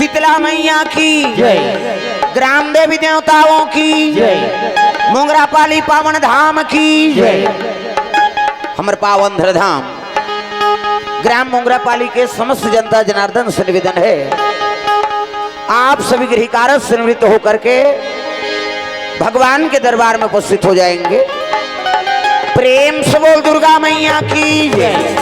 शीतला मैया की जय। ग्राम देवी देवताओं की जय। मुंगरापाली पावन धाम की जय। हमर पावन धरधाम ग्राम मुंगरापाली के समस्त जनता जनार्दन से निवेदन है, आप सभी गृहकारक से निवृत्त होकर के भगवान के दरबार में उपस्थित हो जाएंगे। प्रेम से बोल दुर्गा मैया की जय।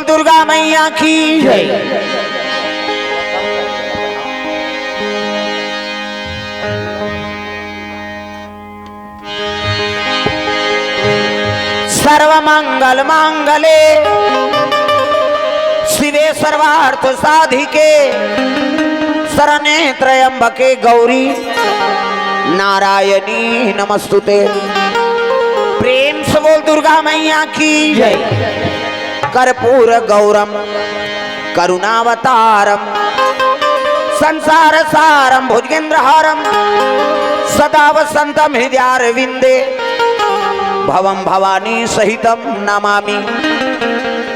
दुर्गा मैया की जय। सर्वमंगल मांगले शिवे सर्वार्थ साधिके शरणे त्र्यंबके गौरी नारायणी नमस्तुते। प्रेम से बोल दुर्गा मैया की जय। कर्पूर गौरम करुणावतारम संसार सारम भुजगेंद्रहारम सदा वसंतम हृदयारविंदे भवम भवानी सहितम नमामि।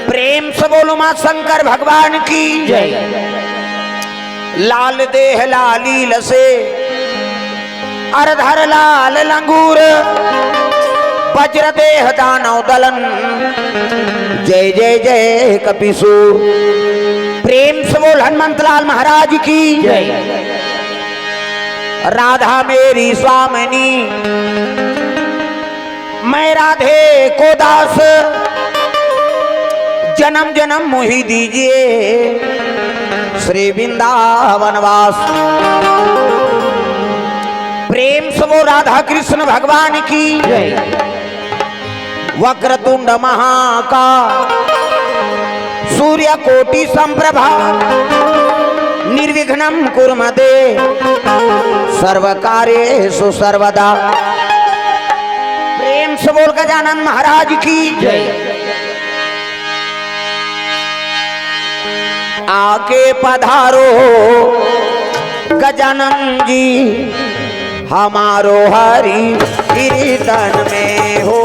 प्रेम से बोलो मां शंकर भगवान की जय। लाल देह लालील से अरधर लाल लंगूर वज्र देह दानव दलन जय जय जय कपिसूर। प्रेम से बोल हनुमंत लाल महाराज की जय। राधा मेरी स्वामिनी मैं राधे को दास जन्म जन्म मोहि दीजिए श्री वृंदावन वास। प्रेम से वो राधा कृष्ण भगवान की जय। वक्रतुंड महाकाय सूर्य कोटि संप्रभा निर्विघ्नं कुर्मते सर्वकार्येषु सर्वदा। प्रेम से बोल गजानन महाराज की जय। आके पधारो गजानन जी हमारो हरि कीर्तन में हो।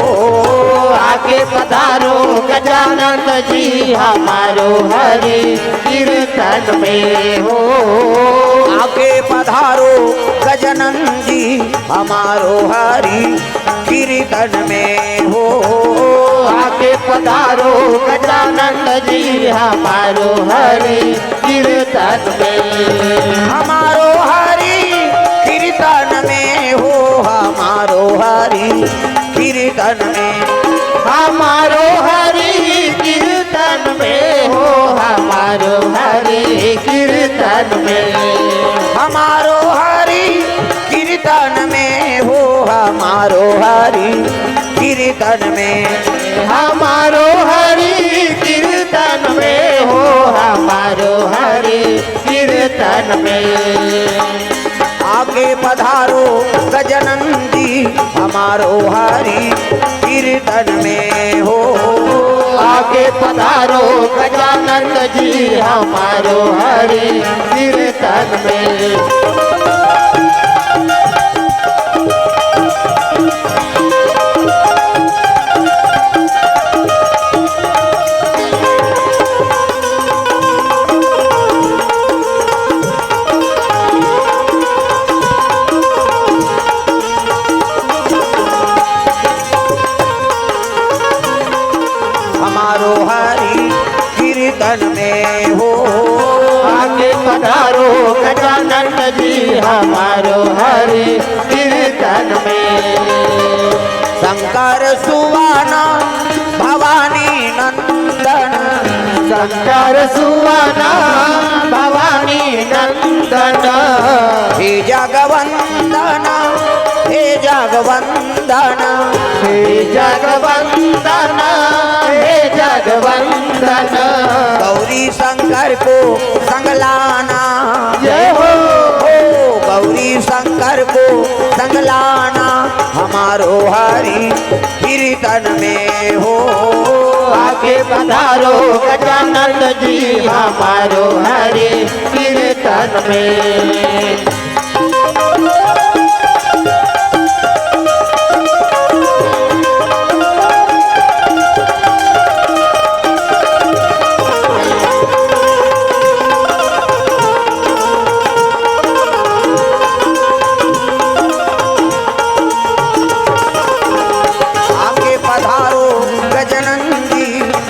आके पधारो गजानन जी हमारो हरि कीर्तन में हो। आके पधारो गजानन जी हमारो हरि कीर्तन में हो। आके पधारो गजानन जी हमारो हरि कीर्तन में। हमारो हरि कीर्तन में हो। हमारो हरि कीर्तन में। हमारो हरि कीर्तन में हो। हमारो हरि कीर्तन में। हमारो हरि कीर्तन में हो। हमारो हरि कीर्तन में। हमारो हरि कीर्तन में हो। हमारो हरि कीर्तन में। आगे पधारो गजानन जी हमारो हरि कीर्तन में हो। आगे पधारो गजानन जी हमारो हरि कीर्तन में। हमारो हरि कीर्तन में हो। आगे पधारो गजानन जी हमारो हरि कीर्तन में। शंकर सुवाना भवानी नंदन। शंकर सुवना भवानी नंदन। हे जगवंदन हे जगवंदन। हे जगवंदन हे जगवंदन। गौरी शंकर को संगलाना जय हो। गौरी शंकर को संगलाना हमारो हरि कीर्तन में हो। आगे पधारो गजानन जी हमारो हरि कीर्तन में।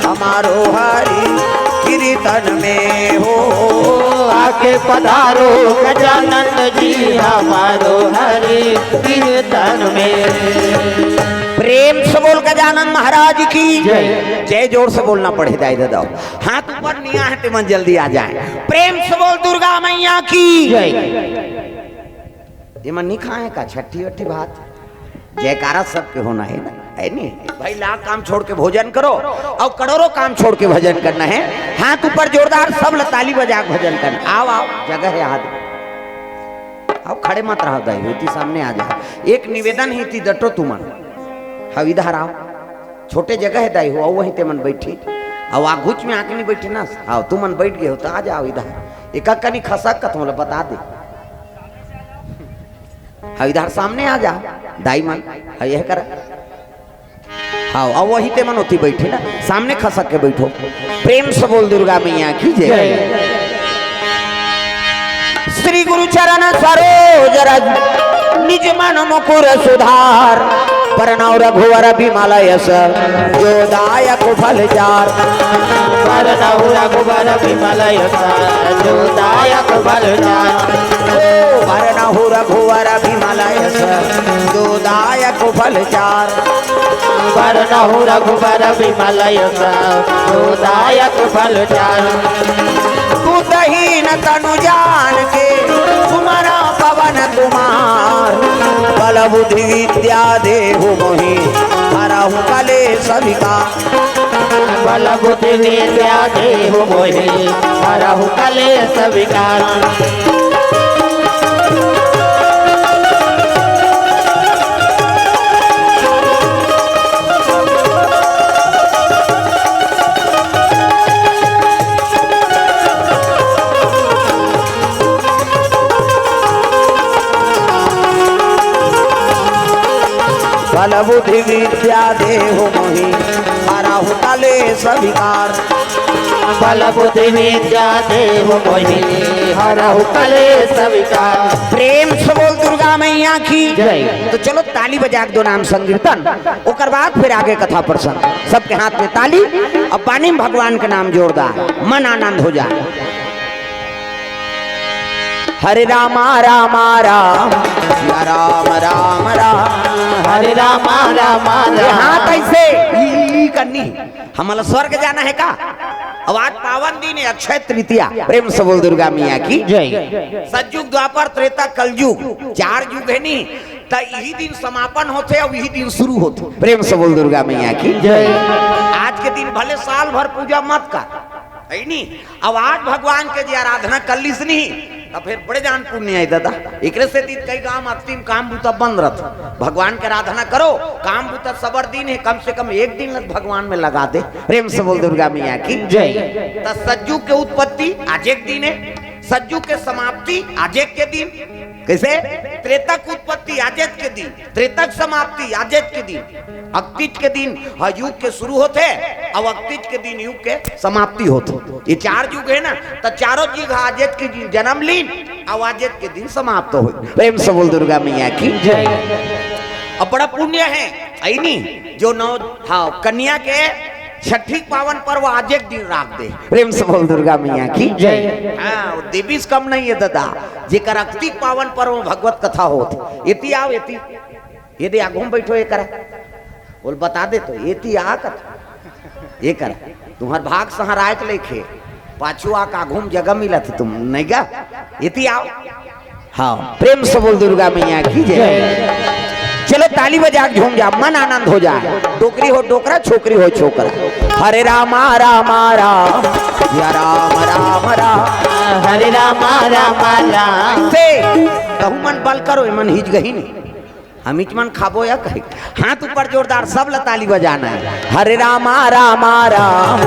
हमारो हरि कीर्तन में हो। आके पधारो गजानन जी हमारो हरि कीर्तन में। प्रेम से बोल गजानन महाराज की जय। जय जोर से बोलना पड़े दाई दादा। हाथ ऊपर निया है तो मन जल्दी आ जाए। प्रेम से बोल दुर्गा मैया की जय। ये मन नहीं खाए का छठी वट्ठी भात जयकारा सबके होना है ना, है नहीं भाई। लाख काम छोड़ के भोजन करो और करोड़ों काम छोड़ के भजन करना है। हाथ ऊपर जोरदार सब ताली बजा के भजन करना। आओ आओ जगह है हाथ। आओ खड़े मत रहो दाई होती सामने आ जाओ। एक निवेदन ही थी डटो तुमन। हाँ इधर आओ छोटे जगह है दाई हो वहीं ते मन बैठी। अब आगुच में आके नहीं बैठी ना। आओ तुमन बैठ गए हो तो आ जाओ इधर। एक कनी खसक का तुम्हें बता दे। हाँ इधर सामने आ जा दाई मन। हाँ यह कर। हाँ अब वही ते मन होती बैठी ना सामने खसक के बैठो। प्रेम से बोल दुर्गा मैया की जय। श्री गुरु चरण सरोज रज निज मन मुकुर सुधार परनौ रघुवर विमलयस जो दायक फल जार परनौ रघुवर विमलयस जो दायक फल जार परनौ रघुवर विमलयस जो दायक फल जार परनौ रघुवर विमलयस जो दायक फल जार बुद्धहीन तनु जान के तुम्हारा पवन कुमार बल बुद्धि विद्या देहु मोहि हरहु कलेश विकार बल बुद्धि विद्या देहु मोहि हरहु कलेश विकार बल बुद्धि विद्या देहु मोहि हरहु कलेश विकार बल बुद्धि विद्या देहु मोहि हरहु कलेश विकार। प्रेम से बोल दुर्गा मैया की जय। तो चलो ताली बजा के दो नाम संकीर्तन ओकर बाद फिर आगे कथा प्रसंग सबके हाथ में ताली अब पानी में भगवान के नाम जोरदार मन आनंद हो जाए। हरे रामा रामा राम सिया राम राम राम हरे रामा रामा यहाँ राम कैसे करनी हमारा स्वर्ग जाना है का अब आज पावन दिन है अक्षय तृतीया प्रेम से बोल दुर्गा मैया की जय। सतयुग द्वापर त्रेता कलयुग 4 युग है नी तो यही दिन समापन होते और यही दिन शुरू होते प्रेम से बोल दुर्गा मैया की जय। आज के दिन भले साल भर पूजा मत कर है नी अब आज भगवान के जी आराधना कर लीस नहीं अब फिर बड़े जान पुण्य है दादा एक से दिन कई काम अंतिम काम बूता बंद रहता भगवान के आराधना करो काम बूता सबर दिन है कम से कम एक दिन भगवान में लगा दे प्रेम से बोल दुर्गा मैया की जय। तो सतयुग के उत्पत्ति आज एक दिन है सतयुग के समाप्ति आज एक के दिन कैसे त्रेतक उत्पत्ति आज एक के दिन त्रेतक समाप्ति आज एक के दिन अक्तिज के दिन युग के शुरू होते और अक्तिज के दिन युग के समाप्ति होते ये 4 युग है ना तो चारों युग आजेत के जन्म लीन और आजेत के दिन समाप्त हो प्रेम से बोल दुर्गा मैया की जय। अब बड़ा पुण्य है ऐनी जो नौ हाँ कन्या के छठी पावन पर्व आज एक दिन राख दे प्रेम से बोल दुर्गा मैया की जय। हाँ देवी से कम नहीं है दादा जेकर अक्तिक पावन पर्व भगवत कथा होत इति आओ इति यदि आगू में बैठो ये करा बोल बता दे तो इति आ कर ये करा तुम्हार भाग सहराय के लेखे पाछू आ का घूम जगह मिला थी तुम नहीं गा इति आओ हाँ प्रेम से बोल दुर्गा मैया की जय। चलो ताली बजा के झूम जा मन आनंद हो जाए डोकरी हो डोकरा छोकरी हो छोकरा हरे रामा रामा राम या राम राम राम हरे रामा रामा राम से कहू मन बल करो मन हिज गही नहीं हम मन खाबो या कही हाथ ऊपर जोरदार सब ताली बजाना है हरे रामा रामा राम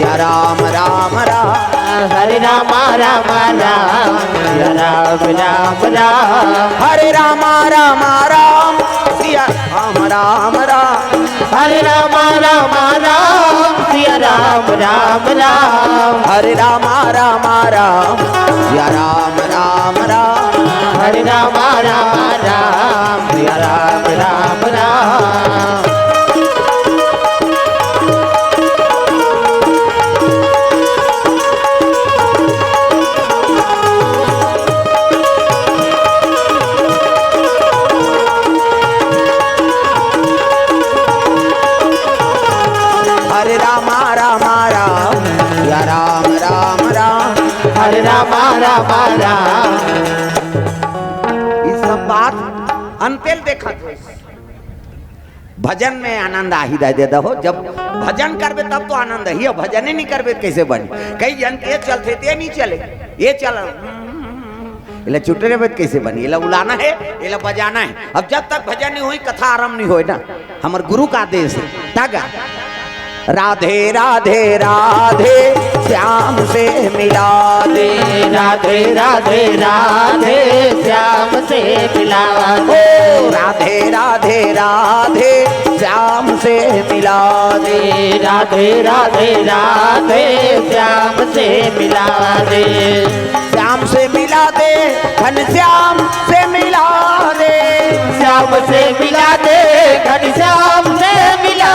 या राम राम राम हरे रामा रामा राम या राम राम राम हरे रामा रामा राम सिया राम राम राम हरे रामा रामा राम सिया राम राम राम हरे रामा रामा राम या राम राम राम हरे रामा रामा राम सिया राम राम राम हरे रामा रामा राम या राम राम राम हरे रामा रामा राम इस सब बात अंतेल देखा तो भजन में आनंद आही दे दो जब भजन करबे तब तो आनंद है भजन ही नहीं करबे कैसे बने कई जन ये चलते थे नहीं चले ये चल इला चुटरे में कैसे बनी इला उलाना है इला बजाना है अब जब तक भजन नहीं हुई कथा आरंभ नहीं होए ना हमार गुरु का आदेश है तागा राधे राधे राधे श्याम से मिला दे राधे राधे राधे श्याम से मिला ओ राधे राधे राधे श्याम से मिला दे राधे राधे राधे श्याम से मिला दे श्याम से मिला दे, घनश्याम से मिला दे, श्याम से मिला दे, घनश्याम से मिला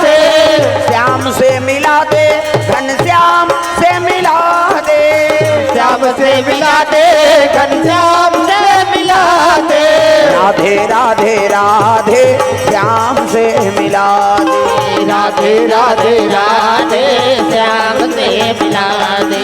दे, श्याम से मिला दे, घनश्याम से मिला दे, श्याम से मिला दे, घनश्याम से मिला दे, राधे राधे राधे श्याम से मिला दे, राधे राधे राधे श्याम से मिला दे।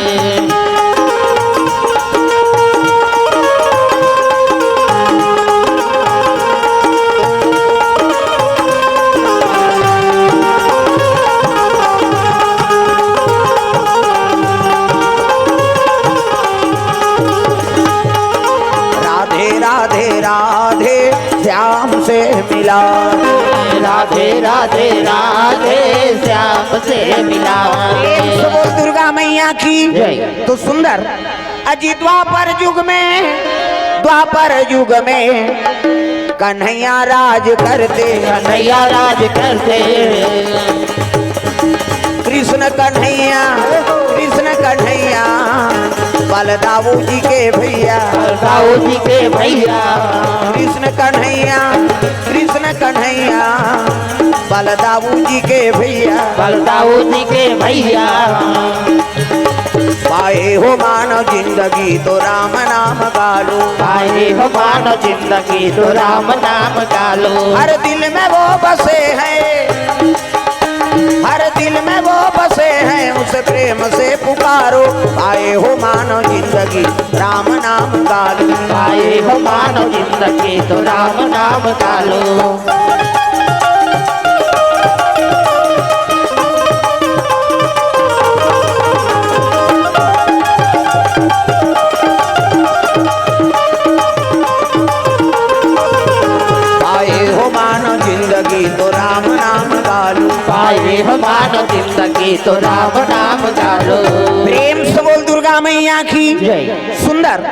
राधे राधे श्याम से मिला दे, राधे राधे राधे श्याम से मिला दे। बोल दुर्गा मैया की जय। तो सुंदर अजी द्वापर युग में कन्हैया राज करते, कन्हैया राज करते, कृष्ण कन्हैया बलदाऊ जी के भैया, दाऊ जी के भैया, कृष्ण कन्हैया बलदाऊ जी के भैया, बलदाऊ जी के भैया, पाए हो मानव जिंदगी तो राम नाम गालो, पाए हो मानव जिंदगी तो राम नाम गालो, हर दिल में वो बसे हैं, हर दिल में वो बसे हैं, उसे प्रेम से पुकारो, पाए हो मानव जिंदगी राम नाम गालो, पाए हो मानव जिंदगी तो राम नाम गालो। जिंदगी तो राम नाम गालो, पाए हो मानव जिंदगी तो राम नाम गालो। प्रेम से बोल दुर्गा मैया की जय। सुंदर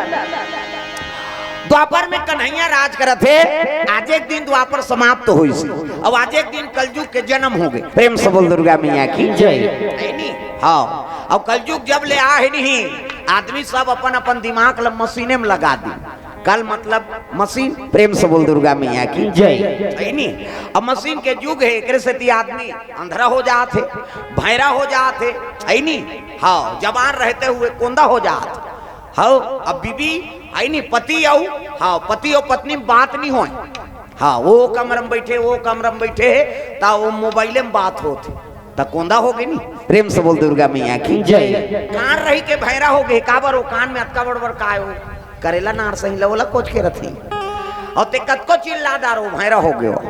द्वापर में कन्हैया राज करत है, आज एक दिन द्वापर समाप्त हुई सी, अब आज एक दिन कलयुग के जन्म हो गए। प्रेम से बोल दुर्गा मैया की जय। हाँ, अब कलयुग जब ले आ ही नहीं, आदमी सब अपन अपन दिमाग ल मशीने में लगा दी, कल मतलब मशीन। प्रेम से बोल दुर्गा मैया की जय। नहीं, अब मशीन के युग है, एकरे से ती आदमी अंधरा हो जाते, भैरा हो जाते, है नहीं। हाँ, जवान रहते हुए कोंदा हो जाते। हाँ, अब बीबी है नहीं, पति आओ, हाँ पति और पत्नी बात नहीं हो, हाँ वो कमरे में बैठे, वो कमरे में बैठे है, ता वो मोबाइले में बात होती, ता कोंदा हो गई नहीं। प्रेम से बोल दुर्गा मैया की जय। कान रही के भैरा हो गए, काबर हो कान में अतका बड़बर का हो करेला नार सही लवला कोच के रथी, और ते कतको चिल्ला दारो भैरा हो गयो।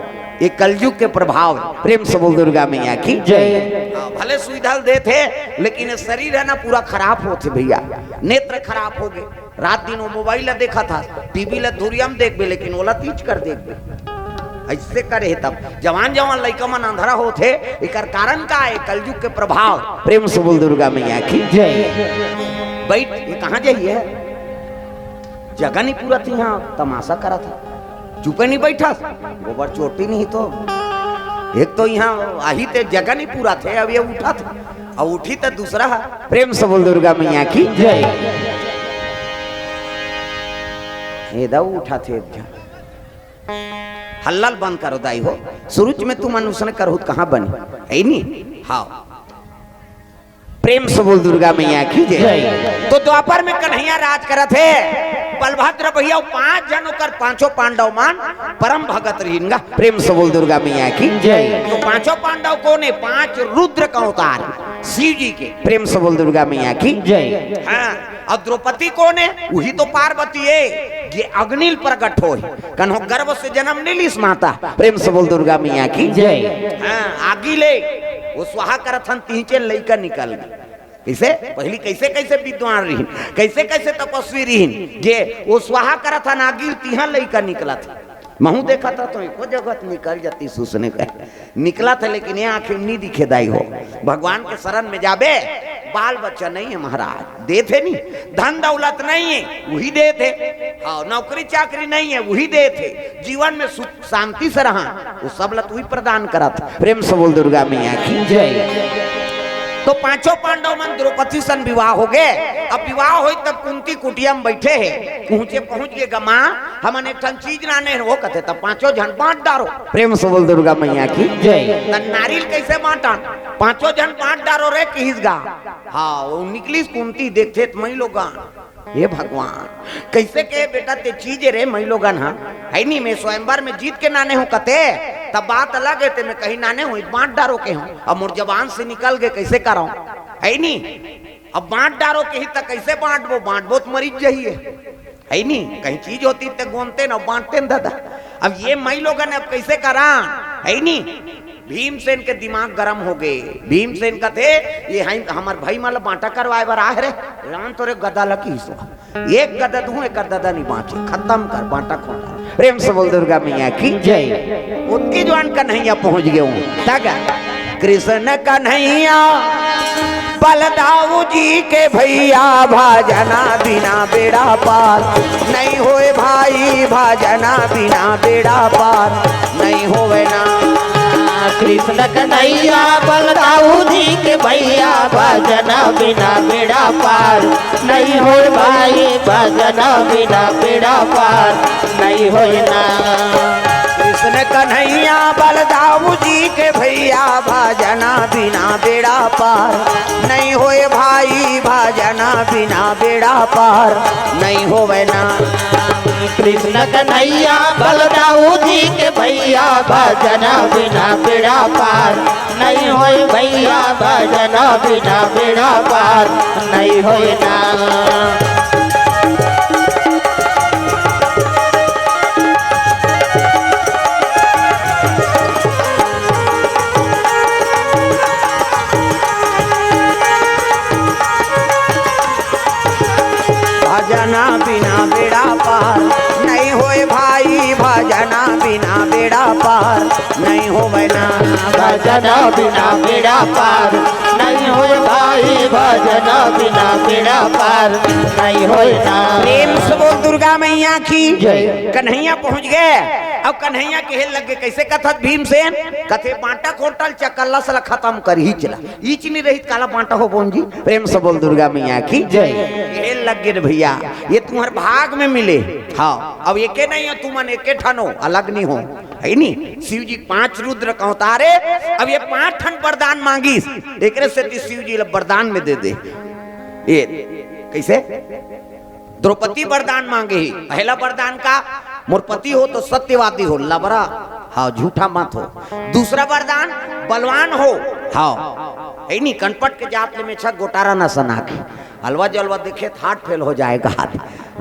ये कलयुग के प्रभाव है। प्रेम से बोल दुर्गा मैया की जय। भले सुविधा देते लेकिन शरीर है ना पूरा खराब होते भैया, नेत्र खराब हो गए। रात दिन वो मोबाइल देखा था, टीवी ला दूरिया में देख बे, लेकिन ओला तीच कर देख बे, ऐसे करे तब जवान जवान लड़का मन अंधरा होते। एकर कारण का है? कलयुग के प्रभाव। प्रेम से बोल दुर्गा मैया की जय। बैठ, ये कहाँ जाइए, जगह नहीं पूरा थी, यहाँ तमाशा करा था, चुपे नहीं बैठा, गोबर चोटी नहीं तो एक तो यहाँ आही ते जगह नहीं पूरा थे, अब ये उठा था, अब उठी तो दूसरा है। प्रेम से बोल दुर्गा मैया की जय। दाऊ उठा थे, हल्लाल बंद करो दाई हो, शुरू में तुम अनुसरण करो कहाँ बनी है नहीं। हाँ, प्रेम से बोल दुर्गा मैया की जय। तो द्वापर में कन्हैया राज करत है, बलभद्र भैया 5 जन होकर 5 पांडव मान परम भगत रहिनगा। प्रेम से बोल दुर्गा मैया की जय। तो 5 पांडव कौन है? 5 रुद्र का अवतार शिव जी के। प्रेम से बोल दुर्गा मैया की जय। हाँ, और द्रौपदी कौन है? वही तो पार्वती है, ये अग्निल प्रकट हो, कन्हो गर्भ से जन्म नहीं लीस माता। प्रेम से बोल दुर्गा मैया की जय। हाँ, आगी ले वो स्वाहा करथन, तीचे लइका निकल गए। कैसे पहली कैसे कैसे विद्वान रही, कैसे कैसे तपस्वी रही, जे वो स्वाहा करथन आगी तिहा लइका निकला था। महू देखा था तो एको जगत निकल जाती सुसने का निकला था, लेकिन ये आंखें नहीं दिखे दाई हो। भगवान के शरण में जाबे, बाल बच्चा नहीं है महाराज, दे थे नहीं, धन दौलत नहीं है वही दे थे, हाँ नौकरी चाकरी नहीं है वही दे थे, जीवन में सुख शांति से रहा वो सब लत वही प्रदान करा था। प्रेम से बोल दुर्गा मैया की जय। तो पांचों पांडव मन द्रौपदी सन विवाह हो गए। अब विवाह हुई तब कुंती कुटिया में बैठे है, पहुंच गए गमा हमन एक ठन चीज नाने वो कहते तब पांचों जन बांट डारो। प्रेम से बोल दुर्गा मैया की जय। नारियल कैसे बांटा, पांचों जन बांट डारो रे किस गा। हाँ वो निकली कुंती देखते तो मई लोग ये भगवान कैसे कहे बेटा ते चीज रे मई लोगन है नहीं मैं स्वयंवर में जीत के नाने हूँ कते तब बात अलग है, मैं कहीं नाने हूँ बांट डारो के हूँ। अब मोर जबान से निकल गए कैसे कराऊं है नहीं। अब बांट डारो के ही तक कैसे बांटबो, बांटबो तो मरीज जाइए है नहीं। कहीं चीज होती तो गोनते न बांटते न दादा। अब ये मई लोगन अब कैसे करा है नहीं। भीमसेन के दिमाग गरम हो गए। भीमसेन का थे ये हमार भाई माला बांटा करवाए बर आ रे रान तोरे गदा लकी एक गदा दूं एक गदा नहीं बांचे खत्म कर बांटा खोटा। प्रेम से बोल दुर्गा मैया की जय। उनकी जवान कन्हैया पहुंच गए हूँ तक कृष्ण कन्हैया बलदाऊ जी के भैया भाजना बिना बेड़ा पार नहीं होए भाई, भाजना बिना बेड़ा पार नहीं होवे ना। कृष्ण कन्हैया बलदाऊ जी के भैया भजना बिना बेड़ा पार नहीं हो भाई, भजना बिना बेड़ा पार नहीं हो ना। कृष्ण कन्हैया बलदाऊ जी के भैया भजना बिना बेड़ा पार नहीं होए भाई, भजना बिना बेड़ा पार नहीं होवे ना। कृष्ण कन्हैया बलदाऊ जी के भैया भजना बिना बेड़ा पार नहीं होए भैया, भजना बिना बेड़ा पार नहीं होए ना। भजना बिना बेड़ा पार नहीं होए भाई, भजना बिना बेड़ा पार नहीं होवे ना। भजना बिना बेड़ा पार नहीं होए भाई, भजना बिना बेड़ा पार नहीं होए ना। प्रेम से बोल दुर्गा मैया की जय। कन्हैया पहुंच गए। अब कन्हैया के हेल लग गए कैसे कथत भीमसेन कथे बांटा खोटल चकल्ला सला खत्म कर ही चला ईच नहीं रही काला बांटा हो बोन जी। प्रेम से बोल दुर्गा मैया की जय। हेल लग गए भैया ये तुम्हारे भाग में मिले। हाँ अब एके नहीं हो तुमन एके ठनो अलग नहीं हो है नहीं। शिव जी 5 रुद्र का उतारे अब ये 5 ठन वरदान मांगी एक से शिव जी वरदान में दे दे। ये कैसे द्रौपदी वरदान मांगे ही पहला वरदान का मोर पति हो तो सत्यवादी हो लबरा हाँ झूठा मत हो। दूसरा वरदान बलवान हो हाँ है नहीं कनपट के जात में छक गोटारा न सना के हलवा जलवा देखे हाथ फेल हो जाएगा हाथ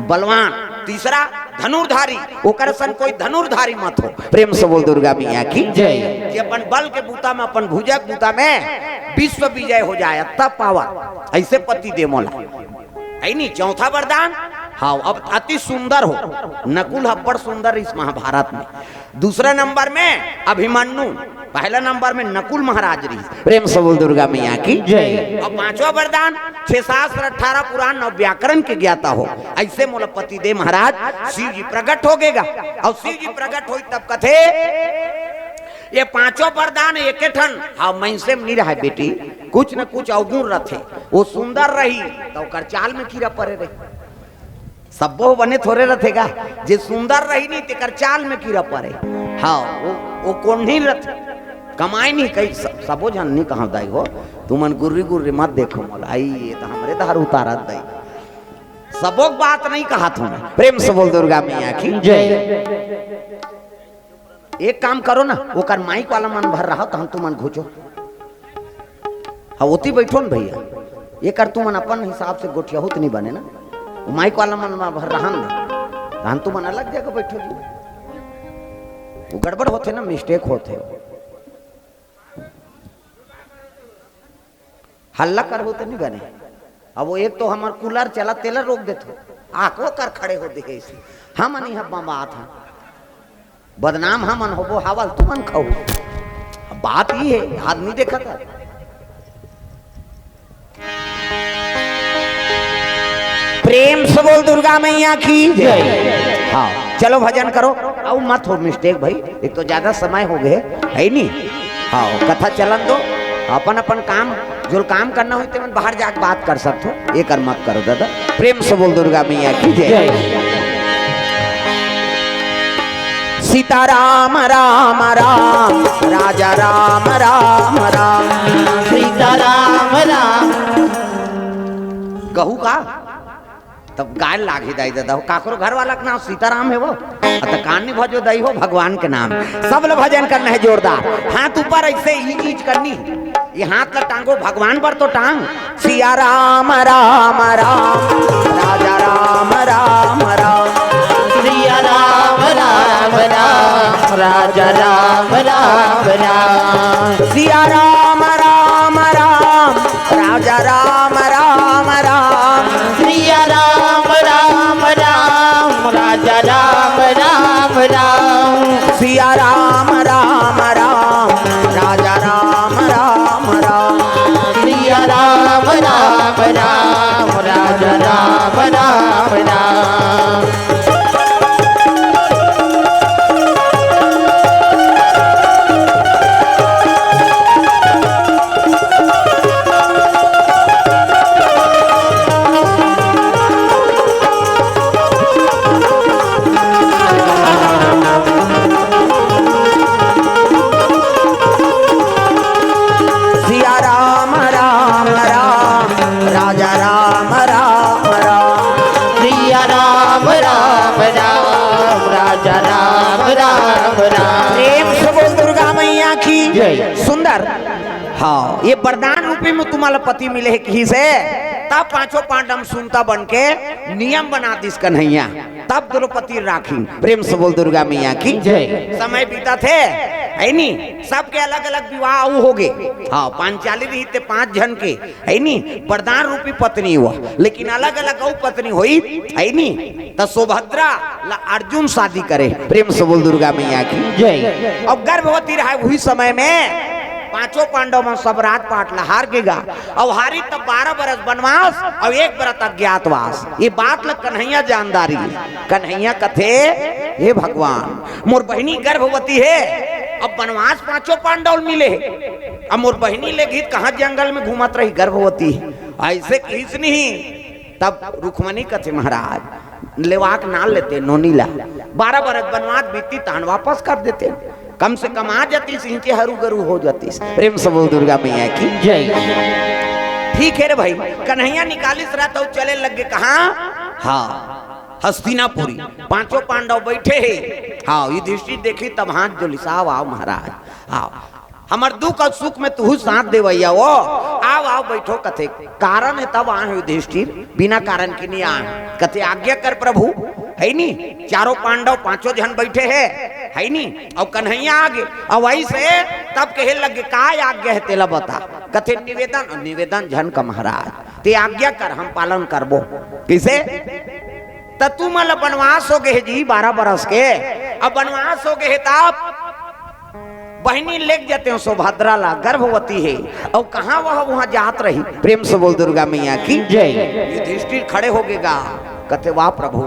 बलवान। तीसरा धनुर्धारी ओकर सन कोई धनुर्धारी मत हो। प्रेम से बोल दुर्गा मैया की जय। कि अपन बल के बूता में अपन भुजा के बूता में विश्व विजय हो जाए तब पावा ऐसे पति दे मोला है नहीं। चौथा वरदान हाँ अब अति सुंदर हो नकुल हब्बड़ सुंदर इस महाभारत में। दूसरा नंबर में अभिमन्यु पहला नंबर में नकुल महाराज रही। प्रेम से बोल दुर्गा मैया की जय। और 5वां वरदान 6 शास्त्र 18 पुराण और व्याकरण के ज्ञाता हो ऐसे मोला पति दे महाराज। शिव जी प्रकट हो गएगा और शिव जी प्रकट हो तब कथे ये 5 वरदान एक ठन हाँ मैं से नहीं रहा बेटी कुछ न कुछ अवगुण रथे वो सुंदर रही तो कर चाल में कीड़ा पड़े रही सबो बने थोड़े रहेगा जे सुंदर रही नहीं तेकर चाल में कीड़ा पड़े। हाँ वो कौन नहीं रथे कमाई नहीं कई सबो जन नहीं कहा दाई हो तुमन गुर्री गुर्री मत देखो मोला आई ये तो हमरे धार उतारा दाई सबो बात नहीं कहा तुमने। प्रेम से बोल दुर्गा मैया की जय। एक काम करो ना वो कर माइक वाला मन भर रहा तो हम तुमन घुचो हाँ ओती बैठो न भैया ये कर तुमन अपन हिसाब से गोठिया होत नहीं बने ना माइक वाला मन में भर रहा ना हम तुमन अलग जगह बैठो जी वो गड़बड़ होते ना मिस्टेक होते हल्ला कर होते नहीं बने। अब वो एक तो हमार कूलर चला तेलर रोक देते आंखों कर खड़े हो देखे हम नहीं हब्बा बात है बदनाम हमन होबो हावल तुमन खाओ बात ही है आदमी देखा था। प्रेम से बोल दुर्गा मैया की जय। हाँ चलो भजन करो आओ मत हो मिस्टेक भाई एक तो ज्यादा समय हो गए है नहीं। हाँ कथा चलन दो अपन अपन काम जो काम करना हो तो बाहर जाके बात कर सकते हो, ये कर मत करो दादा। प्रेम से बोल दुर्गा मैया की जय। सीताराम राम राम राजा राम राम राम सीताराम राम। कहू का तब गाय लागे दाई दादा हो काकरो घर वाला का नाम सीताराम है वो तो कान नहीं भजो दई हो भगवान के नाम। सब लोग भजन करना है जोरदार, हाथ ऊपर ऐसे ही चीज करनी, ये हाथ ला टांगो भगवान पर तो टांग। सिया राम राम राम राजा राम राम राम सिया राम राम राम राजा राम राम राम। सिया राम राम राम राजा राम राम राम सिया राम राम राम राजा राम राम राम। सिया राम राम राम राजा राम राम राम सिया राम राम राम राजा राम राम राम। सिया राम राम राम राजा राम राम राम सिया राम राम राम राजा राम राम राम। प्रेम से बोल दुर्गा मैया की जय। सुंदर हाँ ये वरदान रूपी में तुम्हारा पति मिले है कहीं से, तब पांचों पांडव सुनता बन के नियम बना दिस कन्हैया, तब द्रौपदी राखी। प्रेम से बोल दुर्गा मैया की जय। समय बीता थे है नी, सबके अलग अलग विवाह हो गए। हाँ पांचाली रही थे 5 जन के है नी, वरदान रूपी पत्नी हुआ, लेकिन अलग अलग पत्नी हुई है नी। तो सुभद्रा अर्जुन शादी करे। प्रेम से बोल दुर्गा मैया की जय। अब गर्भवती रहा वही समय में पांचों पांडव में सब रात पाट लहार गेगा और हारी तब 12 बरस वनवास और 1 बरस अज्ञातवास। ये बात लग कन्हैया जानदारी, कन्हैया कथे हे भगवान मोर बहनी गर्भवती है, अब वनवास पांचों पांडव मिले, अब मोर बहनी ले गीत कहाँ जंगल में घूमत रही गर्भवती ऐसे किस नहीं। तब रुक्मणी कथे महाराज लेवाक ना लेते नोनीला, 12 बरस वनवास बीती तान वापस कर देते, कम से कम आ जाती सिंचे हरू गरु हो जाती। प्रेम से बोल दुर्गा मैया की जय। ठीक है रे भाई। कन्हैया निकालिस रहा तो चले लग गए कहाँ, हाँ हस्तिनापुरी। पांचों पांडव बैठे हैं, हाँ युधिष्ठिर देखी तब हाथ जो लिसाव आओ महाराज आओ, हमार दुख और सुख में तू साथ देवैया वो आओ आओ बैठो। कथे कारण है तब आए युधिष्ठिर, बिना कारण की नहीं आए। कथे आज्ञा कर प्रभु है नी। चारों पांडव 5 जन बैठे है नी, और कन्हैया आगे और वही से तब कहे लगे का आज्ञा है तेला बता। कथे निवेदन, निवेदन जन का महाराज ते आज्ञा कर हम पालन करबो। किसे तू मल वनवास हो गए जी 12 बरस के, अब वनवास हो गए तब बहनी लेक जाते हैं सुभद्रा ला गर्भवती है और कहाँ वहां जात रही। प्रेम से बोल दुर्गा मैया की जय। युधिष्ठिर खड़े हो गएगा, कहते वाह प्रभु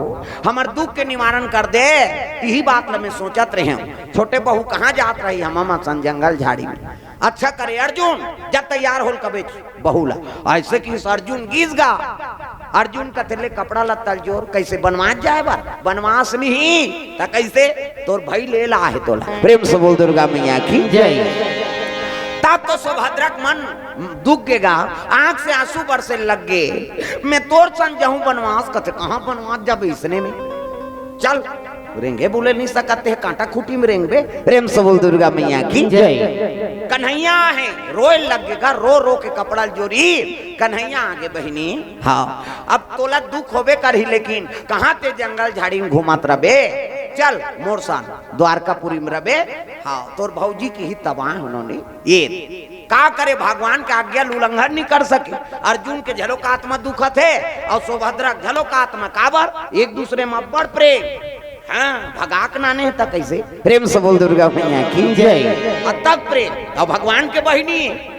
हमार दुख के निवारण कर दे। यही बात मैं सोचत रहे हूँ, छोटे बहू कहाँ जात रही हम सन जंगल झाड़ी में। अच्छा करे अर्जुन जब तैयार होल कबे बहुला ऐसे कि अर्जुन गीस गा। अर्जुन का तेले कपड़ा लत्ता जोर कैसे बनवास जाए बा, बनवास नहीं तो कैसे तोर भाई ले ला है तोला। प्रेम से बोल दुर्गा मैया की जय। तब तो सुभद्रा मन दुख गेगा, आंख से आंसू बरसे लग गए। मैं तोर संग जाऊं बनवास, कथे कहाँ बनवास जब इसने में चल रेंगे बोले नहीं सकते हैं कांटा खूटी में रेंगे। प्रेम से बोल दुर्गा मैया की जय। कन्हैया है रोए लगेगा, रो रो के कपड़ा जोरी। कन्हैया आगे बहनी हाँ अब तोला दुख होबे करही, लेकिन कहाँ ते जंगल झाड़ी में घुमात रबे, चल मोर सान द्वारकापुरी में रबे। हाँ तोर भौजी की ही तबाह उन्होंने ये का करे, भगवान का आज्ञा उल्लंघन नहीं कर सके। अर्जुन के झलो का आत्मा दुखत है और सुभद्रा झलो का आत्मा काबर एक दूसरे में बड़ प्रेम। हाँ भगाक नाने है तक कैसे। प्रेम से बोल दुर्गा मैया की जय। तक प्रेम और भगवान के बहिनी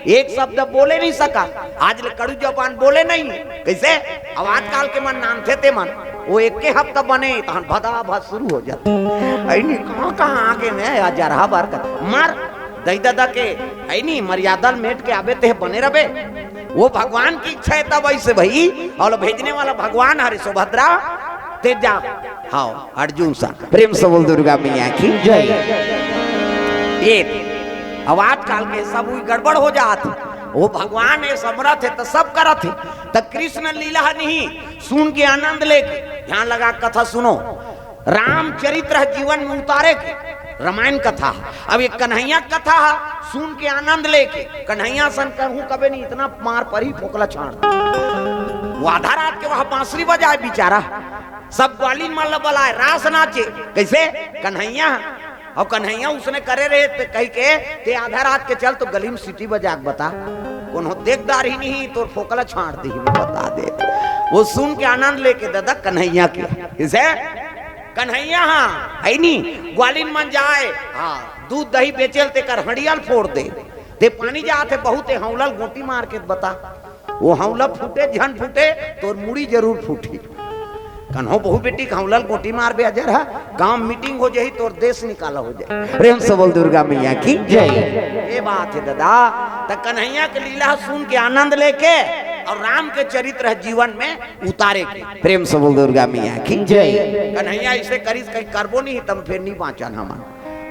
एक शब्द बोले नहीं सका, आज ले कड़ू जबान बोले नहीं कैसे। अब आजकल के मन नाम थे ते मन वो एक के हफ्ता बने तो भदा भद शुरू हो जाता है। कहाँ कहाँ आगे में जरहा बार कर मार दई दादा के है नी मर्यादा मेट के आबे ते बने रबे। वो भगवान की इच्छा है तब ऐसे भाई, और भेजने वाला भगवान हरे सुभद्रा तेजा हाँ अर्जुन सा। प्रेम से बोल दुर्गा मैया की जय। ये आवाज काल के सब गड़बड़ हो जात, वो भगवान है समर्थ है तो सब करत है, तो कृष्ण लीला नहीं सुन के आनंद लेके ध्यान लगा कथा सुनो। रामचरित्र जीवन में उतारे के रामायण कथा, अब एक कन्हैया कथा सुन के आनंद लेके कन्हैया सन कहूं कभी नहीं इतना मार पर ही फोकला छाड़। वो आधा रात के वहां बांसुरी बजाए बेचारा, सब ग्वालिन मल्ल बलाए रास नाचे कैसे कन्हैया, और कन्हैया उसने करे रहे कह के ते आधा रात के चल तो गली में सीटी बजा बता कोनो देखदार ही नहीं तो फोकला छाड़ दी बता दे। वो सुन के आनंद लेके दादा कन्हैया के किसे कन्हैया हाँ है नहीं ग्वालिन मन जाए हाँ दूध दही बेचेल ते कर हड़ियल फोड़ दे ते पानी जाते बहुत हौलल गोटी मार के बता, वो हौला फूटे झन फूटे तो मुड़ी जरूर फूटी। कन्हो बहु बेटी हौलल गोटी मार बे अजर है गांव मीटिंग हो जाए तो देश निकाला हो जाए। प्रेम से बोल दुर्गा मैया की जय। ये बात है दादा, तो कन्हैया के लीला सुन के आनंद लेके और राम के चरित्र जीवन में उतारे के। प्रेम से बोल दुर्गा मैया की जय। कन्हैया इसे करी कहीं करबो नहीं तब फिर नहीं बाँचन हम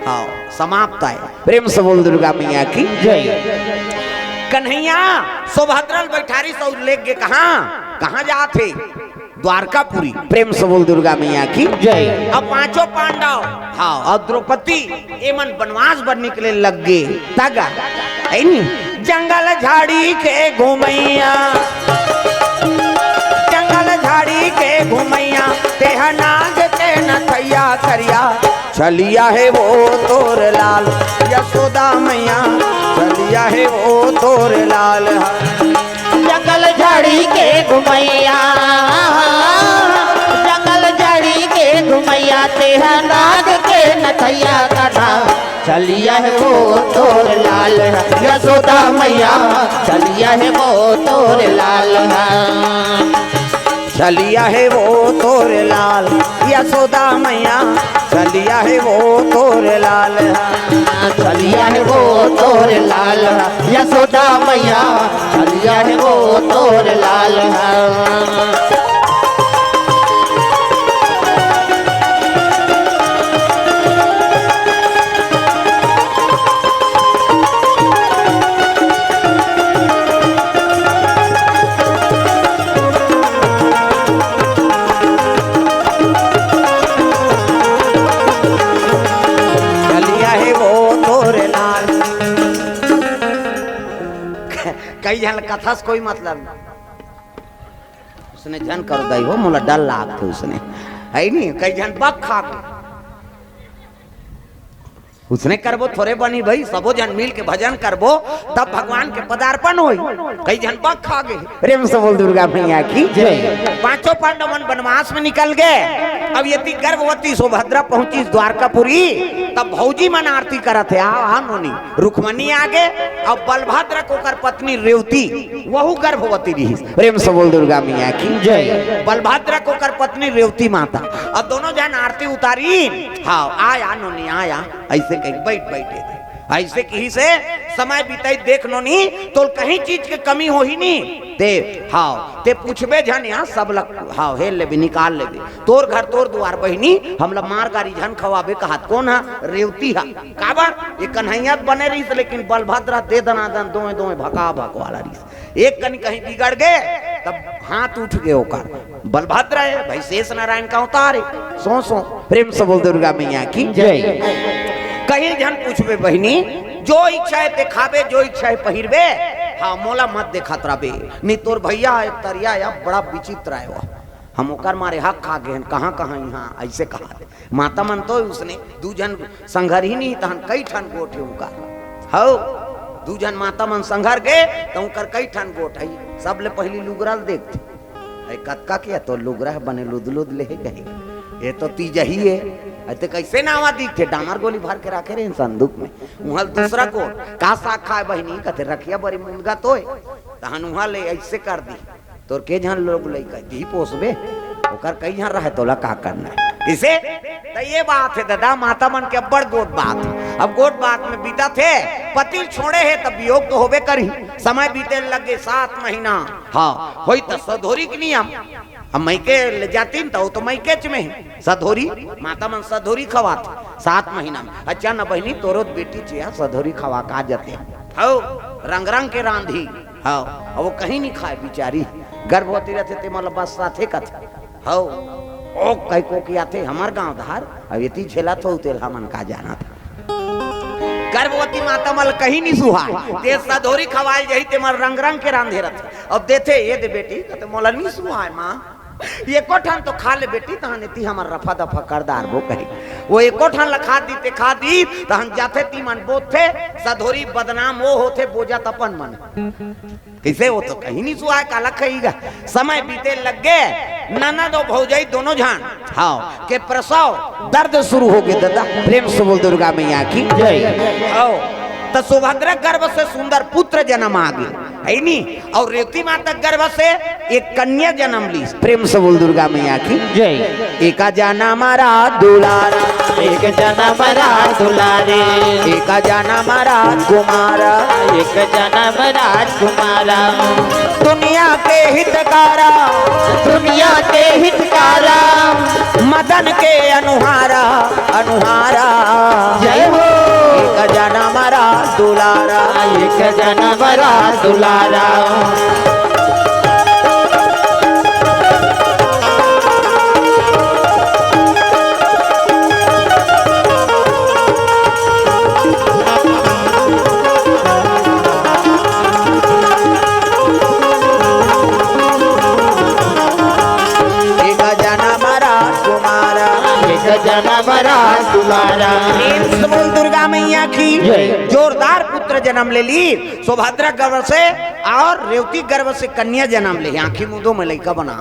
हाँ समाप्त है। प्रेम से बोल दुर्गा मैया की जय। कन्हैया सुभद्रल बैठारी सौ लेके गए कहाँ जाते द्वारकापुरी। प्रेम से बोल दुर्गा मैया की जय। अब पांचों पांडव हाँ और द्रौपदी एमन वनवास पर निकले लग गए तगा है नी जंगल झाड़ी के घुमैया, जंगल झाड़ी के घुमैया तेहा नाग के नथैया करिया चलिया है वो तोर लाल यशोदा मैया चलिया है वो तोर लाल। जंगल झाड़ी के घुमैया, जंगल झाड़ी के घुमैया तेहा नाग के नथैया कटा चलिया है वो तोर लाल यशोदा मैया चलिया है वो तोर लाल। चलिया है वो तोर लाल यशोदा मैया चलिया है वो तोर लाल, चलिया है वो तोर लाल यशोदा मैया चलिया है वो तोर लाल। कई जन कथा से कोई मतलब नहीं, उसने जन कर दई हो मोला डर लाग थे उसने है नहीं कई जन बक खा के उसने करबो थोड़े बनी भाई सबो जन मिल के भजन करबो तब भगवान के पदार्पण होई। कई जन बक खा गए। प्रेम से बोल दुर्गा मैया की जय। पांचों पांडव वनवास में निकल गए। अब यदि गर्भवती सुभद्रा पहुंची द्वारकापुरी तब भौजी मन आरती करत है आ नोनी रुक्मणी आगे अब बलभद्र को कर पत्नी रेवती वहु गर्भवती रही। प्रेम से बोल दुर्गा मैया की जय। बलभद्र को कर पत्नी रेवती माता अब दोनों जन आरती उतारी हाँ आया नोनी आया ऐसे कहीं बैठे थे ऐसे कहीं से समय बीते देख नो नहीं तो कहीं चीज के कमी हो ही नहीं ते हाँ ते पूछबे झन यहाँ सब लग हाँ हेल ले भी निकाल ले भी तोर घर तोर द्वार बहनी हम लोग मार गाड़ी झन खवाबे कहा कौन है रेवती है काबा ये कन्हैया बने रही लेकिन बलभद्रा दे दनादन दोए दोए भका भकवाला रही एक कहीं कहीं बिगड़ गए तब हाथ उठ गए होकर बलभद्र है भाई शेष नारायण का उतारे सो प्रेम से बोल दुर्गा मैया की जय। कहीं जन पूछबे बहनी जो इच्छा है दिखाबे जो इच्छा है पहिरबे हाँ मोला मत देखत रहे नहीं तोर भैया एक तरिया या बड़ा विचित्र है वो हम ओकर मारे हक खा गए कहाँ कहाँ यहाँ ऐसे कहा माता मन तो उसने दू जन संघर ही नहीं तहन कई ठन गोट है उनका हो दू जन माता मन संघर गए तो उनकर कई ठन गोट है सब ले पहली लुगरल देखते कतका किया तो लुगरा बने लुद लुद ले गए ये तो तीज ही है ऐसे कैसे ना आवा दिखे डामर गोली भर के रखे रहे संदूक में उहल दूसरा को का साग खाए बहनी कहते रखिया बड़ी मुनगा तो तहन उहा ले ऐसे कर दी तोर के जहां लोग ले कह दी पोसबे ओकर कई जहां रहे तोला का करना है इसे तो ये बात है दादा माता मन के बड़ गोट बात है। अब गोट बात में बीता थे, पति छोड़े है तब वियोग तो होबे करी। समय बीते लगे 7 महीना, हाँ होई तो सधोरी के नियम। अब मैके ले जाती तो तो मैके में सधोरी माता मन सधोरी खवात 7 महीना में। अच्छा न बहनी तोरो बेटी चिया सधोरी खवा का जाते हो रंग रंग के रांधी, हाँ अब वो कहीं नहीं खाए बेचारी, गर्भवती रहते ते मतलब बस साथे कथे हो ओ कई को किया थे हमार गांव धार। अब इतनी झेला तो तेल हमन का जाना था। गर्भवती माता मल कहीं नहीं सुहा ते सधोरी खवाई जही ते मल रंग रंग के रांधे रहते। अब देते ये दे बेटी तो मोला नहीं सुहा माँ ये कोठन तो खा ले बेटी तहन इति हमर रफा दफा करदार वो कही वो एको ठन लखा दी ते खा दी तहन जाते ती मन बोथे सधोरी बदनाम वो होते बोजा तपन मन कैसे वो तो कहीं नहीं सुहा काला कहीगा। समय बीते लग गए ननद और भौजाई दोनों जान हाँ के प्रसव दर्द शुरू हो गए। दादा प्रेम से बोल दुर्गा मैया की जय। आओ तो सुभद्रा गर्भ से सुंदर पुत्र जन्म आ गए है नी और रेवती माता गर्भ से एक कन्या जन्म ली। प्रेम से बोल दुर्गा मैया की जय। एका जाना मारा दुलारा एक जना मरा दुलारे, एका जाना मारा कुमारा एक जना मरा कुमारा। दुनिया के हितकारा दुनिया के हितकारा, मदन के अनुहारा अनुहारा जय हो। एक जाना मारा दुलारा एक जना मरा दुलारा। दुर्गा मैया की जोरदार पुत्र जन्म ले ली सुभद्रा गर्भ से और रेवती गर्भ से कन्या जन्म ले। आंखी मुंदो में लड़का बना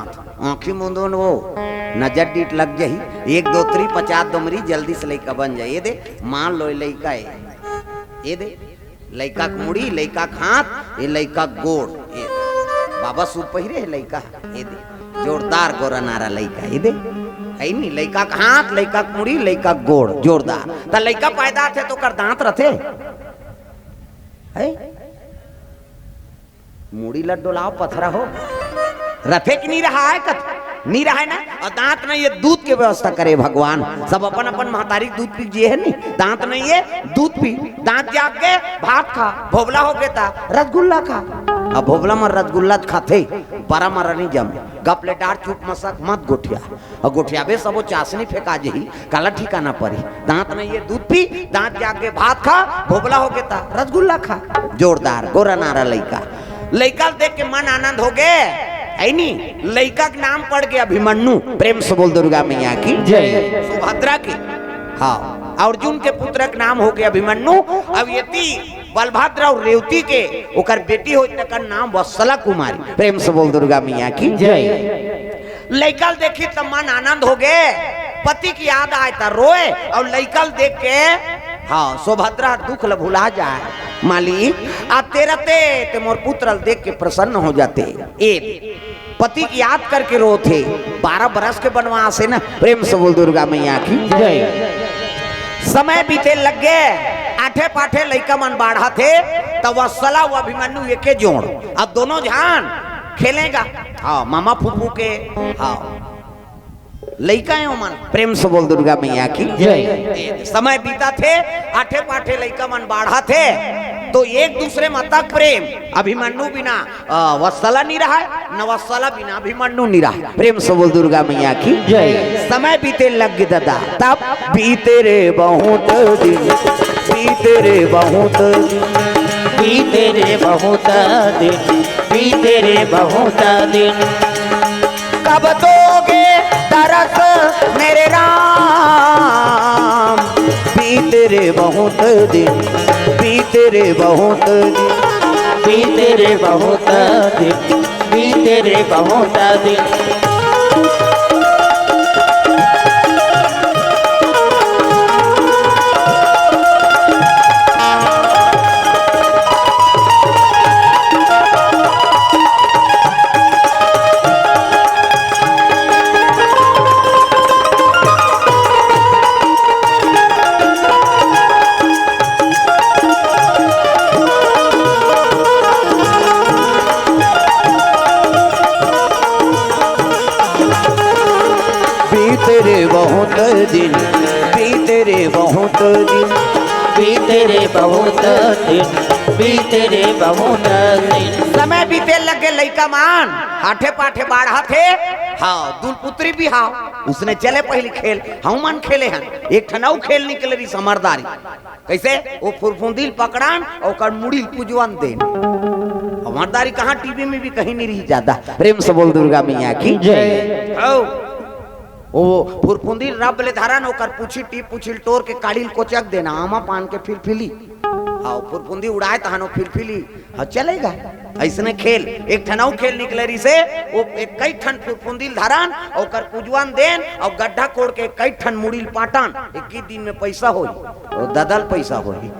आंखी मुंदो वो नजर डीट लग जाही 1 2 3 50 दुमरी जल्दी से लड़का बन जाए। ये दे मान लो लड़का है ये दे लड़का मुड़ी लड़का हाथ ये लड़का गोड़ ये बाबा सूप पहिरे है लड़का ये दे जोरदार गोरा नारा लड़का ये दे है नहीं लड़का का हाथ लड़का मुड़ी लड़का गोड़ जोरदार तो लड़का पैदा थे तो कर दांत रथे है मुड़ी लड्डोलाओ पथरा हो रथे कि नहीं रहा है कथ नहीं रहा है ना। और दांत नहीं ये दूध की व्यवस्था करे भगवान सब अपन अपन महतारी दूध पी जिए है नहीं दांत नहीं है दूध पी दांत जाग के भात खा भोबला हो गया रसगुल्ला खा। अब भोबला में रसगुल्ला खाते बड़ा मरा नहीं जम गपले डार चुप मसक मत गोठिया और गोठिया बे सबो चाशनी फेंका जही काला ठिकाना पड़ी दांत नहीं है दूध पी दांत जाग के भात खा भोबला हो गया रसगुल्ला खा। जोरदार गोरा नारा लड़का लड़का देख के मन आनंद हो गए है नी लड़का का नाम पड़ गया अभिमन्यु। प्रेम से बोल दुर्गा मैया की जय। सुभद्रा की हाँ अर्जुन के पुत्र का नाम हो गया अभिमन्यु। अब यति बलभद्र और रेवती के ओकर बेटी हो तकर नाम वत्सला कुमारी। प्रेम से बोल दुर्गा मैया की जय। लड़का देखी तब मन आनंद हो गए पति की याद आए था रोए और लड़का देख के हाँ सुभद्रा दुख ल भुला जाए मालिक आते रहते ते मोर पुत्र देख के प्रसन्न हो जाते। एक पति की याद करके रोते 12 बरस के बनवास है ना। प्रेम से बोल दुर्गा मैया की जय। समय बीते लग गए आठे पाठे लड़का मन बाढ़ा थे तब वत्सला व अभिमन्यु एके जोड़ अब दोनों जान खेलेगा हाँ मामा फूफू के हाँ लड़का है मन। प्रेम से बोल दुर्गा मैया की जय। समय बीता थे आठे पाठे लड़का मन बाढ़ा थे तो एक दूसरे में तक प्रेम अभिमन्यु बिना वत्सला नहीं रहा न वत्सला बिना अभिमन्यु नहीं रहा। प्रेम से बोल दुर्गा मैया की जय। समय बीते लग गए दादा तब बीते रे बहुत दिन बीते रे बहुत बीते रे बहुत दिन बीते रे बहुत दिन। कब दोगे तरस मेरे राम बीते रे बहुत दिन बीते रे बहुत दिन बीते रे बहुत दिन बीते रे बहुत दिन। दिन बीते रे बहुत दिन बीते रे बहुत दिन बीते रे बहुत दिन। समय बीते लगे लइका मान हाथे पाठे बाढ़ा थे। हाँ दूल पुत्री भी हाँ उसने चले पहले खेल हम मन खेले हैं एक ठनाऊ खेल निकले रही समरदारी कैसे वो फुरफुंदील पकड़ान और कर मुड़ी पुजवान देन। समरदारी कहाँ टीवी में भी कहीं नहीं रही ज्यादा। प्रेम से बोल दुर्गा मैया की जय। ओ फुरफुंदील रब ले धारा नौकर पूछी टीप पूछिल टोर के काड़ील कोचक देना आमा पान के फिलफिली हाँ फुरफुंदी उड़ाए तहानो फिलफिली हाँ चलेगा ऐसने खेल एक ठनाऊ खेल निकले रही से वो एक कई ठन फुरफुंदील धारान और कर पूजवान देन और गड्ढा कोड़ के कई ठन मुड़ील पाटान 21 दिन में पैसा होई और ददल पैसा होई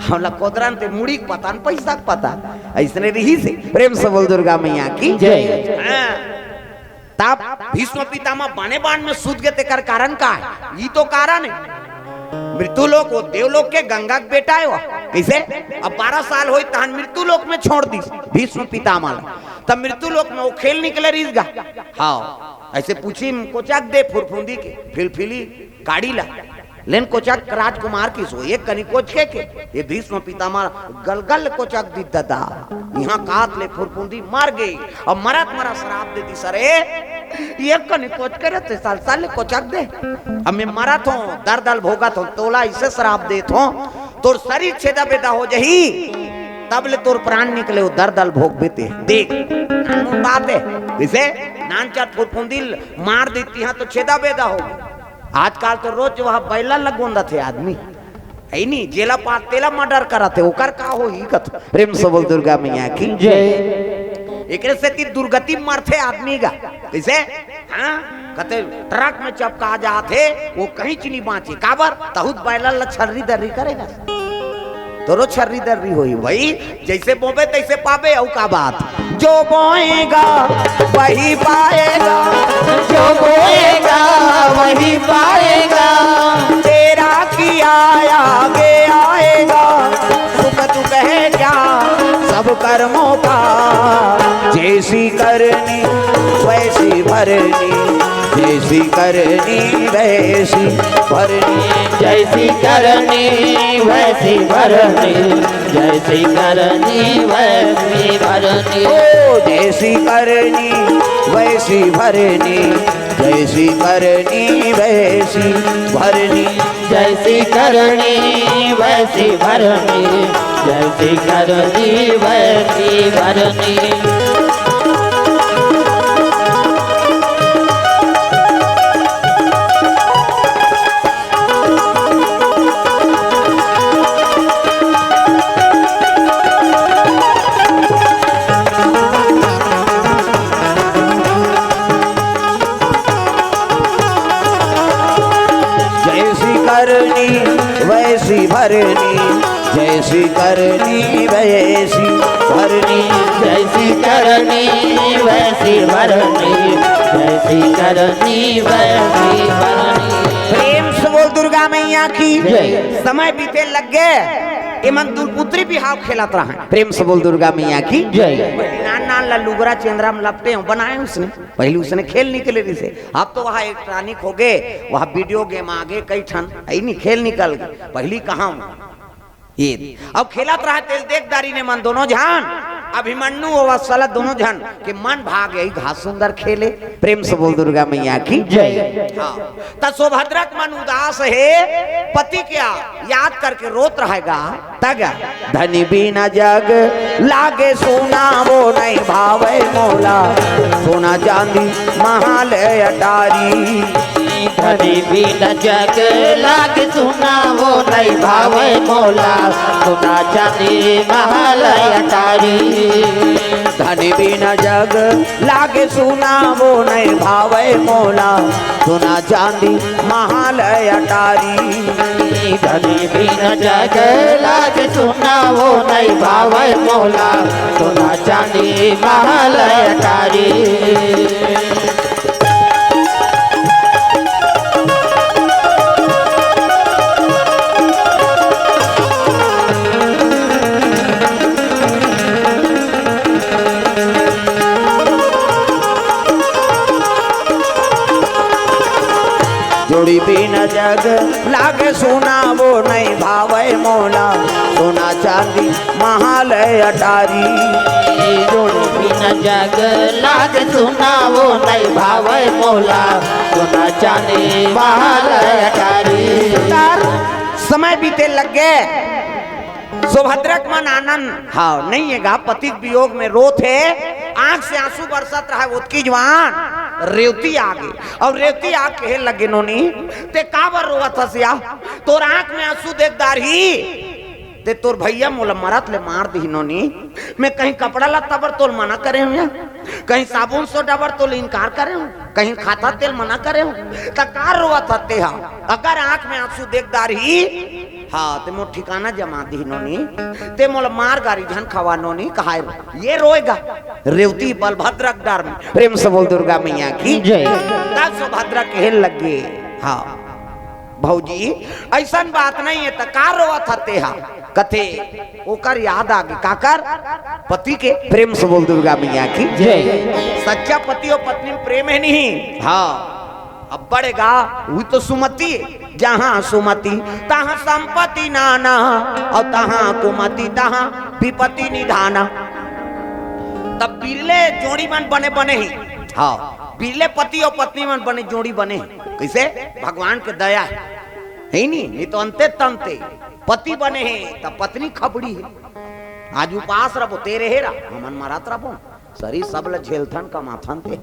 हमला कोदरान ते मुड़ी पतान पैसा पता ऐसने रही से। प्रेम से बोल दुर्गा मैया की जय। तब भीष्म पितामह बाने बाण में सूद गए तेकर कारण का है ये तो कारण है मृत्यु लोक वो देवलोक के गंगा के बेटा है वो कैसे अब 12 साल हो तहन मृत्यु लोक में छोड़ दी भीष्म पितामह तब मृत्यु लोक में वो खेल निकले रीगा। हाँ ऐसे पूछी कोचाक दे फुरफुंदी के फिलफिली काड़ी ला लेन कोचक राजकुमार की सो एक कनी कोच के ये भीष्म पितामह गलगल कोचक दी ददा यहाँ काट ले फुरफुंदी मार गई और मरत मरा शराब दे दी सरे ये कनी कोच करे थे साल साल कोचक दे अब मैं मरा थो दर दल भोगा थो तोला इसे शराब दे थो तोर शरीर छेदा बेदा हो जही तब ले तोर प्राण निकले वो दर दल भोग बेते देख बात है इसे नानचत फुरफुंदी मार देती है तो छेदा बेदा हो आजकल तो रोज वहां बैला लगोंदा थे आदमी है नहीं जेला पात तेला मर्डर करा थे ओकर का हो ही कथ। प्रेम से बोल दुर्गा मैया की जय। एकरे से ती दुर्गति मरथे आदमी का कैसे हाँ कहते ट्रक में चपका जाते वो कहीं चीनी बाँची काबर तहुत बैला ल छर्री दर्री करेगा तोरो छर्री दर्री होई वही जैसे बोबे तैसे पाबे औ का बात जो बोएगा वही पाएगा जो बोएगा वही पाएगा तेरा किया आगे आएगा सुख दुख है क्या सब कर्मों का जैसी करनी वैसी भरनी जैसी करनी वैसी भरनी जैसी करनी वैसी भरनी जैसी करनी वैसी भरनी ओ जैसी करनी वैसी भरनी जैसी करनी वैसी भरनी जैसी करनी वैसी भरनी जैसी करनी वैसी भरनी। वैसी भरनी जैसी करनी वैसी भरनी जैसी करनी वैसी भरनी जैसी करनी वैसी भरनी। प्रेम से बोल दुर्गा मैया की जय। समय बीते लग गए एमन दूल पुत्री भी हाव खेलत रहा। प्रेम से बोल दुर्गा मैया की जय। नान नान ला लुगरा चंद्रा में लपटे हो बनाए उसने पहले उसने खेल निकले रही से अब तो वहाँ इलेक्ट्रॉनिक हो गए वहाँ वीडियो गेम आगे कई ठन आई नहीं खेल निकल गए पहली कहाँ ये अब खेलत रहा तेल देखदारी ने मन दोनों जान अभिमन्यु और वत्सला दोनों जन के मन भाग गई घास सुंदर खेले। प्रेम से बोल दुर्गा मैया की जय। हाँ तब सौभद्रक मन उदास है पति क्या याद करके रोत रहेगा तग धनी बिना जग लागे सोना वो नहीं भावे मोला सोना चांदी महाल अटारी धनी बिना जग लागे सोना वो नहीं भावे मोला सोना चांदी महाल अटारी धनी बिना जग लागे सोना वो नहीं भावे मोला सोना चांदी महाल अटारी धनी बिना जग लागे सोना वो नहीं भावे मोला सोना चांदी महाल अटारी। जोड़ी बिना जग लागे सोना वो नहीं भावे मोला, सोना चांदी महालय अटारी। जोड़ी बिना जग लागे सुना वो नहीं भावे मोला, सोना चांदी महालय अटारी। समय बीते लग गए, सुभद्रक मन आनंद हाँ नहीं है गा, पति वियोग में रो थे, आंख से आंसू बरसत रहा है। उसकी जवान रेवती आ गई और रेवती आ कहे लगे नोनी ते काबर रोवत हसिया, तोर आंख में आंसू देखदार ही ते तोर भैया मोला मरत ले मार दी नोनी। मैं कहीं कपड़ा लत्ता बर तोल मना करे हूँ, कहीं साबुन सोडा बर तोल इनकार करे हूँ, कहीं खाता तेल मना करे हूँ, तकार रोवत हते हा। अगर आंख में आंसू देखदार ही हाँ ते मोर ठिकाना जमा दी नोनी, ते मोला मार गारी झन खवा नोनी। कहा ये रोएगा रेवती बलभद्र डर में, प्रेम से बोल दुर्गा मैया की जय। तब सुभद्रा कहे लगे हाँ भौजी ऐसा बात नहीं है, तकार रोवत हते हा। कथे ओकर याद आ गई काकर पति के, प्रेम से बोल दुर्गा मैया की जय। सच्चा पति और पत्नी में प्रेम है नहीं हाँ, अब बढ़ेगा वही तो सुमति, जहाँ सुमति तहाँ संपत्ति नाना, और तहाँ कुमति तहाँ विपत्ति निधाना। तब बिरले जोड़ी मन बने बने ही हाँ, बिरले पति और पत्नी मन बने जोड़ी बने कैसे, भगवान के दया है नहीं तो अंते तंते पति बने हैं तब पत्नी खबड़ी है। आज उपास रहो तेरे हेरा हमन मारत रहो सरी सब ल झेलथन कमाथन थे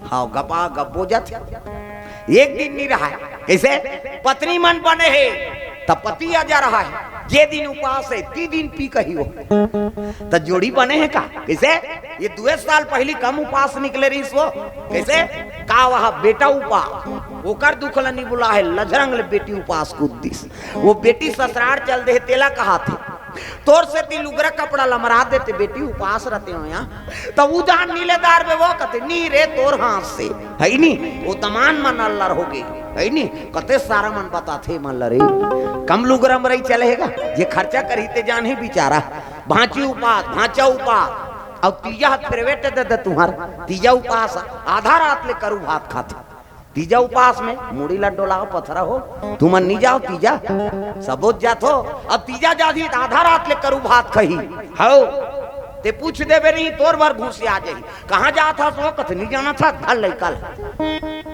हाँ गपा गप्पो जाते, एक दिन नहीं रहा है कैसे, पत्नी मन बने है तब पति आ जा रहा है, जे दिन उपास है ती दिन पी कही हो तो जोड़ी बने हैं का कैसे। ये 2 साल पहली कम उपास निकले रही सो कैसे का वहा बेटा उपास ओकर दुखल नहीं बुला है, लजरंग ले बेटी उपास कूदिस, वो बेटी ससुराल चल दे तेला कहा थे तोर से ती लुगरा कपड़ा लमरा देते बेटी उपास रहते हो यहाँ, तब वो जान नीलेदार में वो कहते नी रे तोर हाथ से है नी, वो तमान मन अल्लर हो गई है नी, कते सारा मन बताते मन लरे कम लुगरा मरई चलेगा, जे खर्चा करी ते जान ही बेचारा भांची उपास भांचा उपास और तीजा हाथ फिरवेटे दे तुम्हारा तीजा उपास आधा रात ले करू भात खाते, तीजा उपास में मुड़ी ला डोलाओ पथरा हो तुम नहीं जाओ तीजा सबोत जात हो, अब तीजा जाती आधा रात ले करू भात खही हो ते पूछ देवे नहीं तोर बार घूसे आ जाई, कहाँ जा था सो कथ नहीं जाना था घर लैकल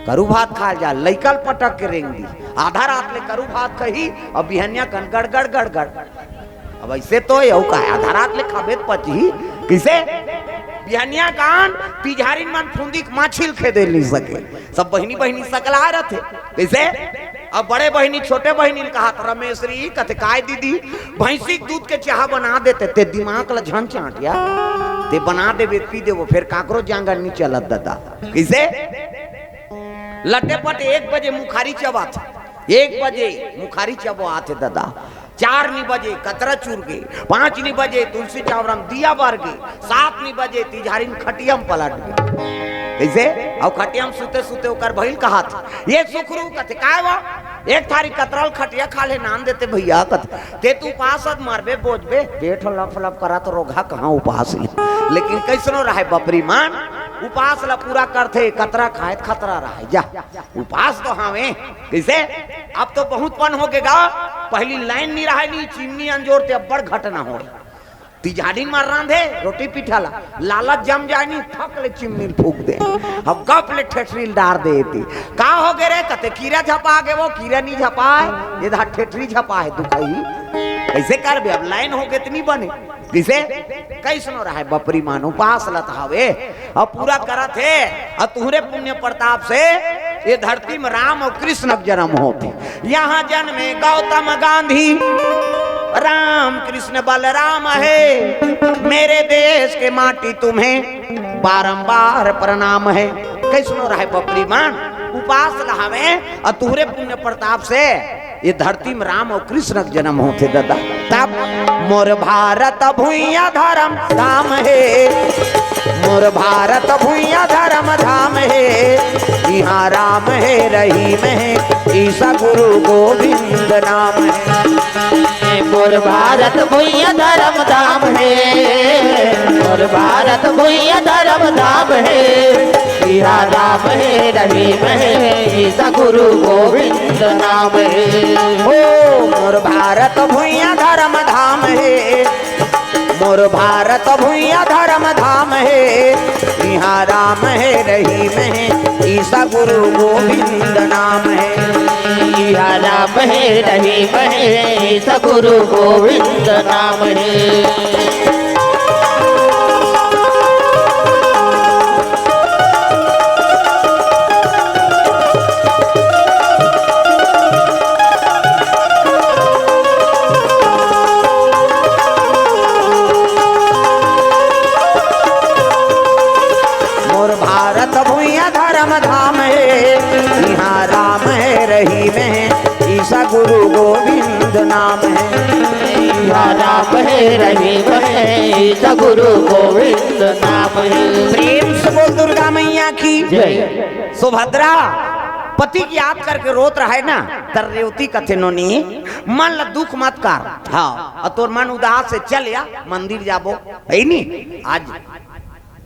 करू भात खा जा, लैकल पटक के रेंग दी, आधा रात ले करू भात खही और बिहनिया कन गड़ गड़ गड़ गड़। अब ऐसे तो यू का आधा रात ले खाबेत पची किसे बिहनिया कान तिजहारिन मन फुंदी माछिल खेदे नहीं सके, सब बहनी बहनी सकला रहे थे कैसे। अब बड़े बहनी छोटे बहनी ने कहा रमेश्वरी कहते काय दीदी भैंसी दूध के चाह बना देते ते दिमाग ला झन चाटिया ते बना देवे पी देवो फिर काकरो जांगा नहीं चलत दादा कैसे। लटे पटे 1 बजे मुखारी चबात, 1 बजे मुखारी चबो आते दादा, 4 बजे कतरा चूर गए, 5 बजे तुलसी चावरम दिया बार गए, 7 बजे तिजहारिन खटियम पलट गए कैसे। और खटियम सुते सुते ओकर भइल कहा था ये सुखरू कहते काय वो एक थारी कतरल खटिया खा ले नाम देते भैया कहते ते तू उपासत मारबे बोझबे पेट लफ लफ करा तो रोगा कहाँ उपास है, लेकिन कैसनो रहे बपरी मान उपास ला पूरा करते कतरा खाए खतरा रहा जा उपास तो हावे कैसे। अब तो बहुत पन हो गएगा, पहली लाइन नहीं रहा नहीं चिमनी अंजोर ते अब बड़ घटना हो तिजहारी मार रांधे रोटी पिठाला लालच जम जाए नहीं थक ले चिमनी फूक दे, अब गप ले ठेठरी डार देती का हो गए रे कहते कीड़ा झपा गए, वो कीड़ा नहीं झपाए ये धार ठेठरी झपा है दुखई कैसे कर बे। अब लाइन हो गए इतनी बने किसे कैसनो रहा है बपरी मान उपास लत हवे अब पूरा करा थे, और तुहरे पुण्य प्रताप से ये धरती में राम और कृष्ण जन्म होते, यहाँ जन्मे गौतम गांधी राम कृष्ण बलराम है, मेरे देश के माटी तुम्हें बारंबार प्रणाम है। कैसनो रहे बपरी मान उपास लहावे और तुहरे पुण्य प्रताप से ये धरती में राम और कृष्ण के जन्म होते दादा। तब मोर भारत भूइया धर्म धाम है, मोर भारत भूइया धर्म धाम है, यहाँ राम है रहीम है ईसा गुरु गोविंद नाम है। मोर भारत भूइया धर्म धाम है, मोर भारत भूइया धर्म धाम है। यहाँ राम है रहीम है, ईसा गुरु गोविंद नाम है। ओ मोर भारत भूइया धर्म धाम है, मोर भारत भूइया धर्म धाम है। यहाँ राम है रहीम है, ईसा गुरु गोविंद नाम है। यहाँ राम है रहीम है, ईसा गुरु गोविंद नाम है। धाम है, यहाँ राम है रहीम है, ईसा गुरु गोविंद नाम है। यहाँ राम है रहीम है, ईसा गुरु गोविंद नाम है। प्रेम से बोल दुर्गा मैया की जय। सुभद्रा पति की याद करके रोत रहा है ना, तर रेवती कथे नोनी मन ला दुख मत कर। हाँ और तोर मन उदास से चल या मंदिर जाबो है नी। आज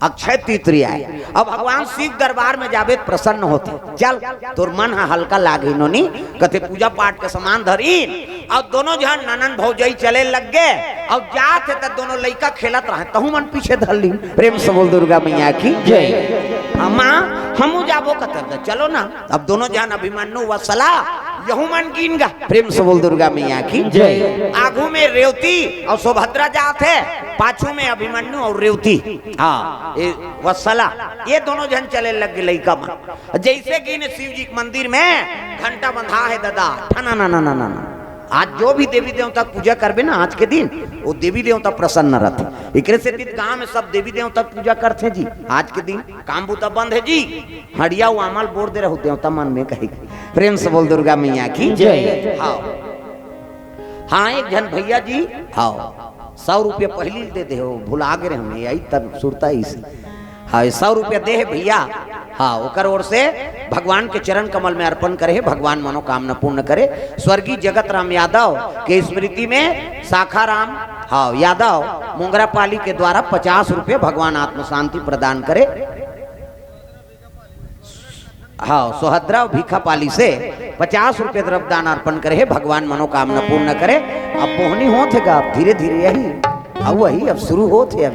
अक्षय तृतीया है, अब भगवान शिव दरबार में जाबे प्रसन्न होते। चल तोर मन हल्का लागे नोनी, कथे पूजा पाठ के सामान धरी। अब दोनों जन ननन भौजाई चले लग गए, अब जाते तो दोनों लड़का खेलत रहे, तहु मन पीछे धर ली। प्रेम से बोल दुर्गा मैया की जय। माँ हमू जाबो कतर, चलो ना। अब दोनों जन अभिमन्यु वत्सला यहू मन गिनगा। प्रेम से बोल दुर्गा मैया की जय। आगू में रेवती और सुभद्रा जाते, पाछू में अभिमन्यु और रेवती हाँ वत्सला, ये दोनों जन चले लग गए लड़का मन। जैसे कि शिव जी के मंदिर में घंटा बंधा है दादा, ठना ना ना ना ना। आज जो भी देवी देवता पूजा करबे ना आज के दिन, वो देवी देवता प्रसन्न रहते। एकरे से गांव में सब देवी देवता पूजा करते जी। आज के दिन काम बूता बंद है जी, हड़िया अमल बोल दे रहे देवता मन में कहे। प्रेम से बोल दुर्गा मैया की जय। हाँ हाँ एक जन भैया जी हाँ 100 रुपये पहली दे दे, भुला गए हमें यही तब सुरता इसी। हाँ 100 रुपया दे है भैया। हाँ ओकर ओर से भगवान के चरण कमल में अर्पण करे, भगवान मनोकामना पूर्ण करे। स्वर्गीय जगत राम यादव के स्मृति में शाखाराम हाँ यादव मोंगरा पाली के द्वारा 50 रुपये भगवान आत्म शांति प्रदान करे। हाँ सुभद्रा भिखा पाली से 50 रुपये द्रव्यदान अर्पण करे, भगवान मनोकामना पूर्ण करे। अब पोहनी होत है, धीरे धीरे यही अब वही अब शुरू होते अब